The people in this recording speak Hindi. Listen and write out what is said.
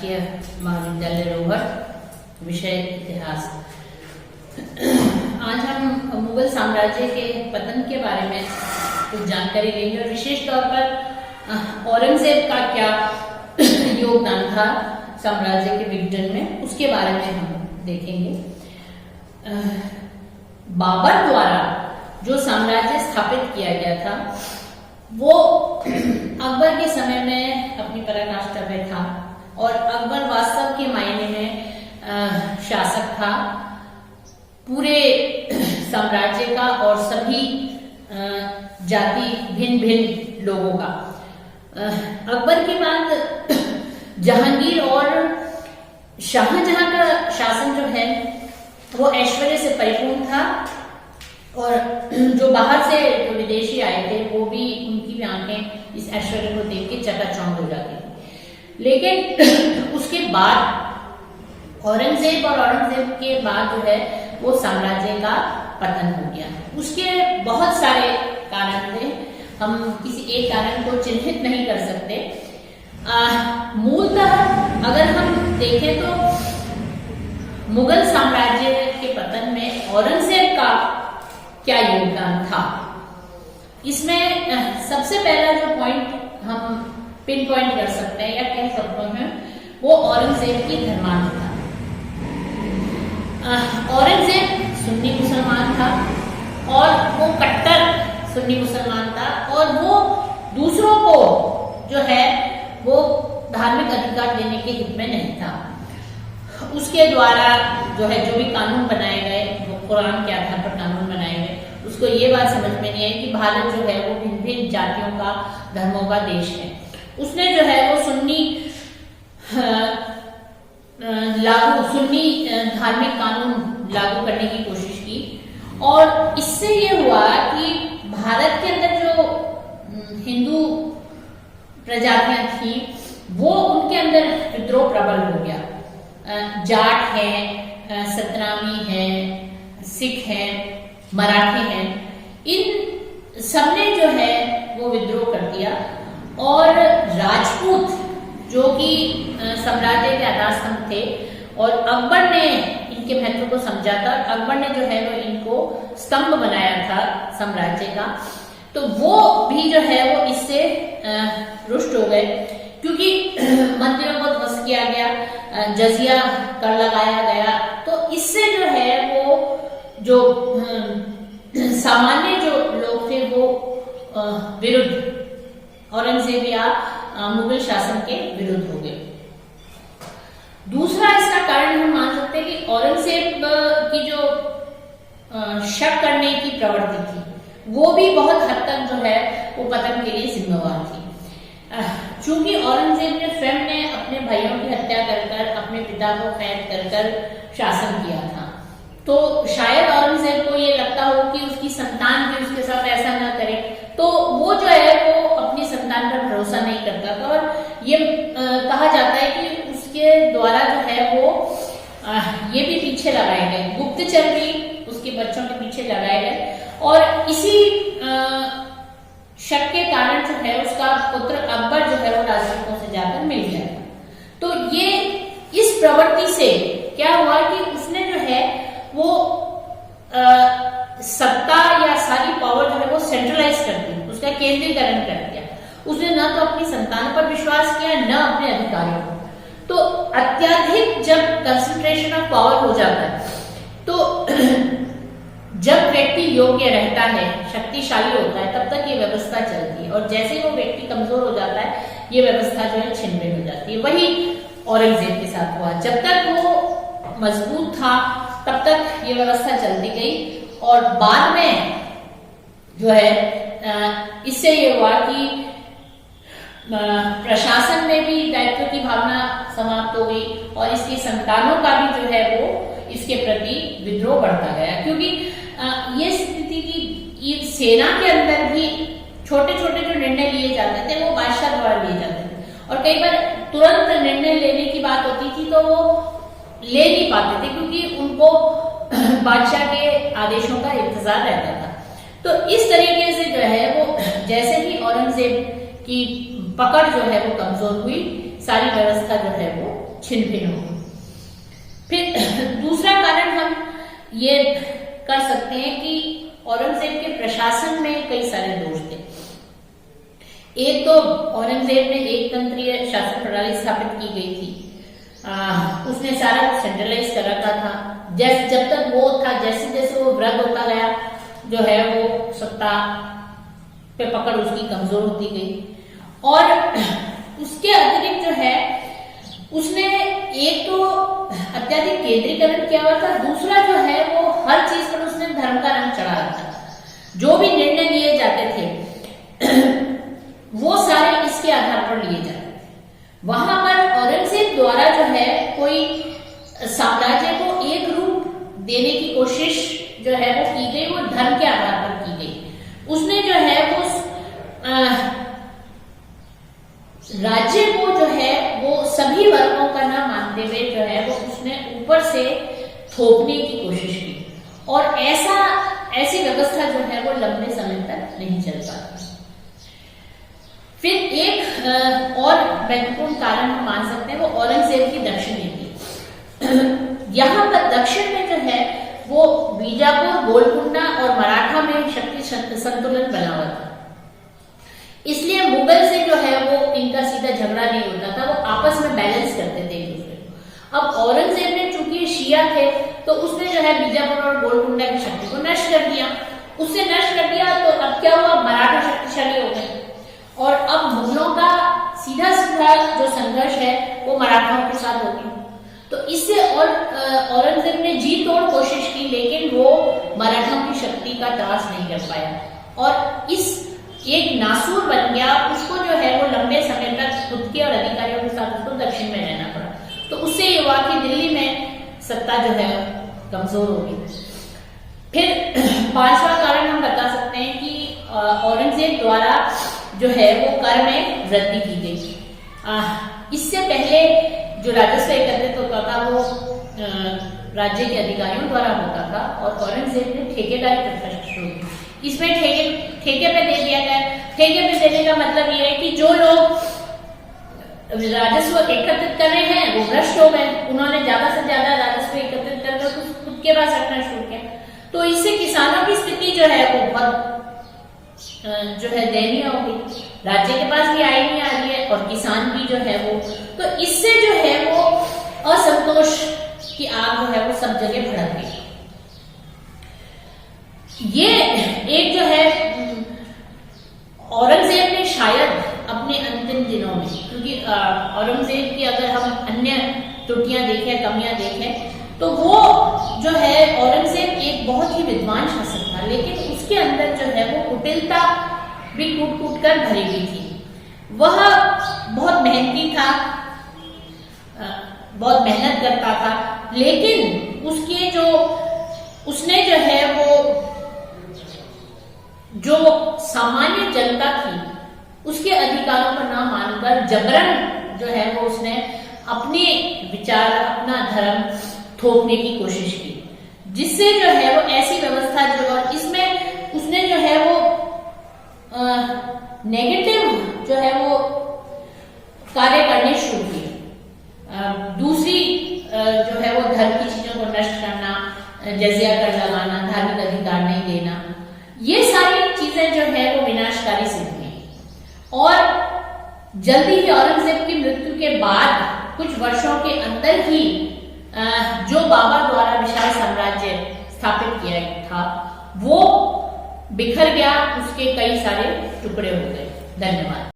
राजकीय महाविद्यालय रोहर, विषय इतिहास। आज हम मुगल साम्राज्य के पतन के बारे में कुछ जानकारी लेंगे और विशेष तौर पर औरंगजेब का क्या योगदान था साम्राज्य के विघटन में, उसके बारे में हम देखेंगे। बाबर द्वारा जो साम्राज्य स्थापित किया गया था वो अकबर के समय में अपनी पराकाष्ठा पे था और अकबर वास्तव के मायने में शासक था पूरे साम्राज्य का और सभी जाति भिन्न भिन्न लोगों का। अकबर के बाद जहांगीर और शाहजहां का शासन जो है वो ऐश्वर्य से परिपूर्ण था और जो बाहर से जो विदेशी आए थे वो भी, उनकी भी आंखें इस ऐश्वर्य को देख के चकाचौंध हो जाती थी। लेकिन उसके बाद औरंगजेब के बाद जो है वो साम्राज्य का पतन हो गया। उसके बहुत सारे कारण थे, हम किसी एक कारण को चिन्हित नहीं कर सकते। मूलतः अगर हम देखें तो मुगल साम्राज्य के पतन में औरंगजेब का क्या योगदान था, इसमें सबसे पहला जो पॉइंट हम पिन पॉइंट कर सकते हैं या कह सकते हैं वो औरंगजेब की धर्मांधता। औरंगजेब सुन्नी मुसलमान था और वो कट्टर सुन्नी मुसलमान था और वो दूसरों को जो है वो धार्मिक अधिकार देने के हित में नहीं था। उसके द्वारा जो है जो भी कानून बनाए गए वो कुरान के आधार पर कानून बनाए गए। उसको ये बात समझ में नहीं आई कि भारत जो है वो भिन्न भिन्न जातियों का, धर्मों का देश है। उसने जो है वो सुन्नी धार्मिक कानून लागू करने की कोशिश की और इससे ये हुआ कि भारत के अंदर जो हिंदू प्रजातियां थी वो उनके अंदर विद्रोह प्रबल हो गया। जाट है, सतनामी है, सिख है, मराठी हैं, इन सबने जो है वो विद्रोह कर दिया और राजपूत जो कि साम्राज्य के आधार स्तंभ थे और अकबर ने इनके महत्व को समझा था। अकबर ने जो है वो इनको स्तंभ बनाया था साम्राज्य का, तो वो भी जो है वो इससे रुष्ट हो गए क्योंकि मंदिरों को ध्वस्त किया गया, जजिया कर लगाया गया। तो इससे जो है वो जो सामान्य जो लोग थे वो विरुद्ध औरंगजेब या मुगल शासन के विरुद्ध हो गए। दूसरा इसका कारण हम मान सकते हैं कि औरंगजेब की जो शक करने की प्रवृत्ति थी वो भी बहुत हद तक जो है वो पतन के लिए जिम्मेवार थी। चूंकि औरंगजेब ने स्वयं ने अपने भाइयों की हत्या कर अपने पिता को कैद कर शासन किया था, तो शायद औरंगजेब को ये लगता हो कि उसकी संतान भी उसके साथ ऐसा ना करे, तो वो जो है वो अपनी संतान पर भरोसा नहीं करता था और ये कहा जाता है कि उसके द्वारा जो है वो ये भी पीछे लगाए गए, गुप्तचर भी उसके बच्चों के पीछे लगाए गए और इसी शक के कारण जो है उसका पुत्र अकबर जो है वो राजपूतों से जाकर मिल गया था। तो ये इस प्रवृत्ति से क्या हुआ कि उसने जो है वो सत्ता या सारी पावर जो है वो सेंट्रलाइज कर दी, उसका केंद्रीकरण कर दिया। उसने न तो अपनी संतान पर विश्वास किया न अपने अधिकारियों पर। तो अत्यधिक जब कंसंट्रेशन ऑफ पावर हो जाता है तो जब व्यक्ति योग्य रहता है, शक्तिशाली होता है, तब तक ये व्यवस्था चलती है और जैसे वो व्यक्ति कमजोर हो जाता है ये व्यवस्था जो है छिन्न हो जाती है। वही औरंगजेब के साथ हुआ, जब तक वो मजबूत था तब तक ये व्यवस्था चलती गई और बाद में जो है इससे ये हुआ कि प्रशासन में भी दायित्व की भावना समाप्त हो गई और इसकी संतानों का भी जो है वो इसके प्रति विद्रोह बढ़ता गया क्योंकि ये स्थिति की सेना के अंदर भी छोटे छोटे जो निर्णय लिए जाते थे वो बादशाह द्वारा लिए जाते थे और कई बार तुरंत निर्णय लेने की बात होती थी तो वो ले नहीं पाते थे क्योंकि उनको बादशाह के आदेशों का इंतजार रहता था। तो इस तरीके से जो है वो जैसे ही औरंगजेब की पकड़ जो है वो कमजोर हुई, सारी व्यवस्था जो है वो छिन्न भिन्न हो गई। फिर दूसरा कारण हम ये कर सकते हैं कि औरंगजेब के प्रशासन में कई सारे दोष थे। एक तो औरंगजेब ने एक तंत्रीय शासन प्रणाली स्थापित की गई थी। उसने सारा सेंट्रलाइज कर रखा था। जब तक वो था, जैसे जैसे वो वृद्ध होता गया, जो है वो सत्ता पे पकड़ उसकी कमजोर होती गई। और उसके अतिरिक्त जो है उसने एक तो अत्याधिक केंद्रीकरण किया हुआ था, दूसरा जो है वो हर चीज पर उसने धर्म का रंग चढ़ा रखा था। जो भी निर्णय लिए जाते थे वो सारे इसके आधार पर लिए जाते थे। वहां पर औरंगजेब द्वारा जो है कोई साम्राज्य को एक रूप देने की कोशिश जो है वो की गई, वो धर्म के आधार पर की गई। उसने जो है वो राज्य को जो है वो सभी वर्गों का ना मानते हुए जो है वो उसने ऊपर से थोपने की कोशिश की, और ऐसी व्यवस्था जो है वो लंबे समय तक नहीं चल पाती। फिर एक और महत्वपूर्ण कारण हम मान सकते हैं वो औरंगजेब की दक्षिण नीति। यहाँ पर दक्षिण में जो है वो बीजापुर, गोलकुंडा और मराठा में शक्ति संतुलन बना हुआ था। इसलिए मुगल से जो है वो इनका सीधा झगड़ा नहीं होता था, वो आपस में बैलेंस करते थे एक दूसरे को। अब औरंगजेब ने चूंकि शिया थे तो उसने जो है बीजापुर और गोलकुंडा की शक्ति को नष्ट कर दिया। उससे नष्ट कर दिया तो अब क्या हुआ, मराठा शक्तिशाली हो गए, और अब मुगलों का सीधा सीधा जो संघर्ष है वो मराठाओं के साथ हो गया। तो इससे और औरंगजेब ने जी तोड़ कोशिश की, लेकिन वो मराठाओं की शक्ति का त्रास नहीं कर पाया, और इस एक नासूर बन गया। उसको जो है वो लंबे समय तक खुद के और अधिकारियों के साथ उसको दक्षिण में रहना पड़ा। तो उससे ये हुआ कि दिल्ली में सत्ता जो है कमजोर हो गई। फिर पांचवा कारण हम बता सकते हैं कि औरंगजेब द्वारा जो है वो कर में वृद्धि की गई। इससे पहले जो राजस्व एकत्रित होता था वो राज्य के अधिकारियों द्वारा होता था, और औरंगजेब ने ठेकेदारी प्रथा शुरू की। इसमें ठेके पे दे दिया गया। ठेके पे देने का मतलब ये है कि जो लोग राजस्व एकत्रित कर रहे हैं वो भ्रष्ट हो गए, उन्होंने ज्यादा से ज्यादा राजस्व एकत्रित कर खुद के पास रखना शुरू किया। तो इससे किसानों की स्थिति जो है वो बहुत जो है दयनीय हो गई। राज्य के पास भी आय नहीं आ रही है और किसान भी जो है वो, तो इससे जो है वो असंतोष की आग जो है वो सब जगह भड़क गई। ये एक जो है औरंगजेब ने शायद अपने अंतिम दिनों में, क्योंकि औरंगजेब की अगर हम अन्य त्रुटियां देखें, कमियां देखें, तो वो जो है औरंगजेब एक बहुत ही विद्वान शासक था, लेकिन उसके अंदर जो है वो कुटिलता भी कूट कूट कर भरी हुई थी। वह बहुत मेहनती था, बहुत मेहनत करता था, लेकिन उसने जो है वो जो सामान्य जनता थी उसके अधिकारों पर ना मानकर जबरन जो है वो उसने अपने विचार, अपना धर्म थोपने की कोशिश की, जिससे जो है वो ऐसी व्यवस्था जो, और इसमें उसने जो है वो नेगेटिव जो है वो कार्य करने शुरू किए। दूसरी जो है वो धर्म की चीजों को नष्ट करना, जजिया कर लगाना, धार्मिक अधिकार नहीं देना, ये सारी चीजें जो है वो विनाशकारी सिद्ध हुई। और जल्दी ही औरंगजेब की मृत्यु के बाद कुछ वर्षों के अंदर ही जो बाबर द्वारा विशाल साम्राज्य स्थापित किया था वो बिखर गया, उसके कई सारे टुकड़े हो गए। धन्यवाद।